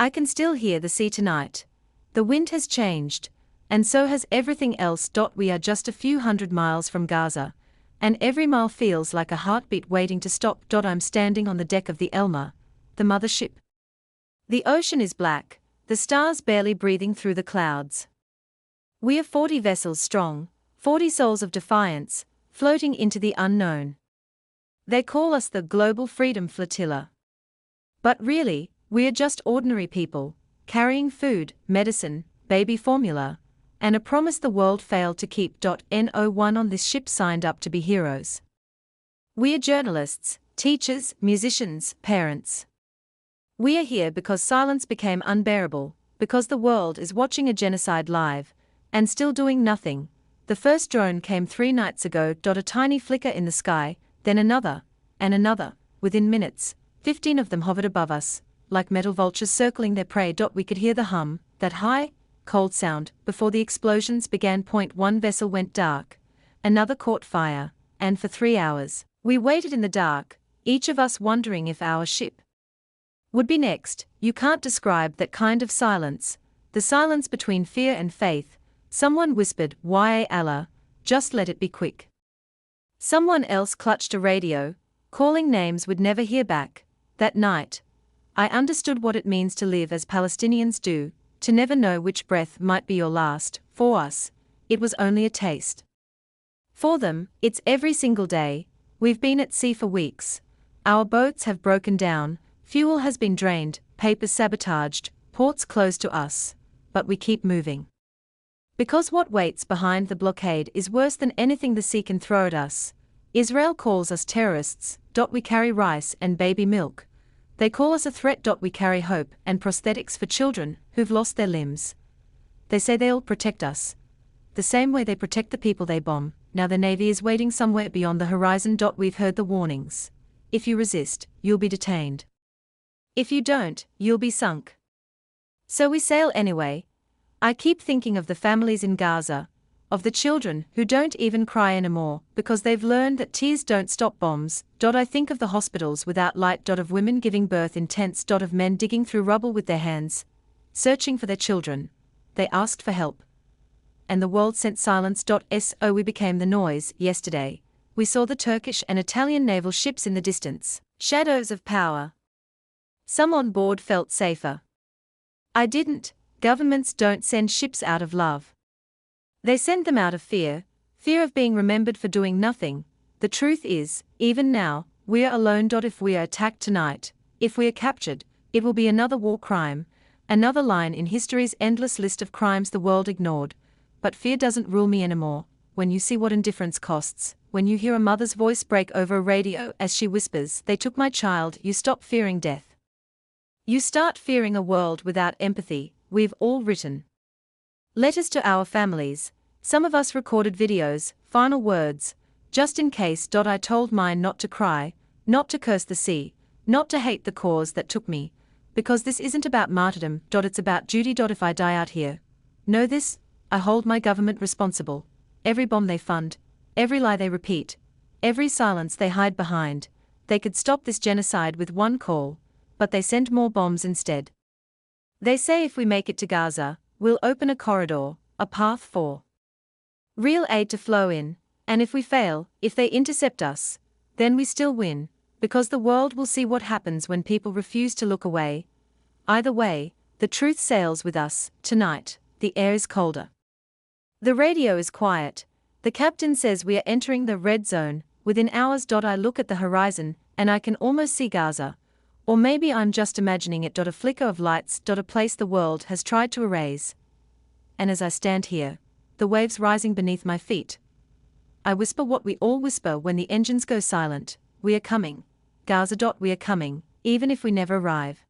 I can still hear the sea tonight. The wind has changed, and so has everything else. We are just a few hundred miles from Gaza, and every mile feels like a heartbeat waiting to stop. I'm standing on the deck of the Elma, the mothership. The ocean is black, the stars barely breathing through the clouds. We are 40 vessels strong, 40 souls of defiance, floating into the unknown. They call us the Global Freedom Flotilla. But really, we are just ordinary people, carrying food, medicine, baby formula, and a promise the world failed to keep. No one on this ship signed up to be heroes. We are journalists, teachers, musicians, parents. We are here because silence became unbearable, because the world is watching a genocide live, and still doing nothing. The first drone came 3 nights ago. A tiny flicker in the sky, then another, and another. Within minutes, 15 of them hovered above us, like metal vultures circling their prey. We could hear the hum, that high, cold sound, before the explosions began. One vessel went dark, another caught fire, and for 3 hours, we waited in the dark, each of us wondering if our ship would be next. You can't describe that kind of silence, the silence between fear and faith. Someone whispered, "Ya Allah, just let it be quick." Someone else clutched a radio, calling names we'd never hear back. That night, I understood what it means to live as Palestinians do, to never know which breath might be your last. For us, it was only a taste. For them, it's every single day. We've been at sea for weeks. Our boats have broken down, fuel has been drained, papers sabotaged, ports closed to us. But we keep moving. Because what waits behind the blockade is worse than anything the sea can throw at us. Israel calls us terrorists. We carry rice and baby milk. They call us a threat. We carry hope and prosthetics for children who've lost their limbs. They say they'll protect us, the same way they protect the people they bomb. Now the Navy is waiting somewhere beyond the horizon. We've heard the warnings. If you resist, you'll be detained. If you don't, you'll be sunk. So we sail anyway. I keep thinking of the families in Gaza, of the children who don't even cry anymore because they've learned that tears don't stop bombs. I think of the hospitals without light. Of women giving birth in tents. Of men digging through rubble with their hands, searching for their children. They asked for help, and the world sent silence. So we became the noise. Yesterday, we saw the Turkish and Italian naval ships in the distance, shadows of power. Some on board felt safer. I didn't. Governments don't send ships out of love. They send them out of fear, fear of being remembered for doing nothing. The truth is, even now, we are alone. If we are attacked tonight, if we are captured, it will be another war crime, another line in history's endless list of crimes the world ignored. But fear doesn't rule me anymore. When you see what indifference costs, when you hear a mother's voice break over a radio as she whispers, "They took my child," you stop fearing death. You start fearing a world without empathy. We've all written letters to our families. Some of us recorded videos, final words, just in case. I told mine not to cry, not to curse the sea, not to hate the cause that took me, because this isn't about martyrdom. It's about duty. If I die out here, know this, I hold my government responsible. Every bomb they fund, every lie they repeat, every silence they hide behind. They could stop this genocide with one call, but they send more bombs instead. They say if we make it to Gaza, we'll open a corridor, a path for real aid to flow in, and if we fail, if they intercept us, then we still win, because the world will see what happens when people refuse to look away. Either way, the truth sails with us. Tonight, the air is colder. The radio is quiet. The captain says we are entering the red zone. Within hours. I look at the horizon, and I can almost see Gaza. Or maybe I'm just imagining it. A flicker of lights. A place the world has tried to erase. And as I stand here, the waves rising beneath my feet, I whisper what we all whisper when the engines go silent. We are coming. Gaza. We are coming, even if we never arrive.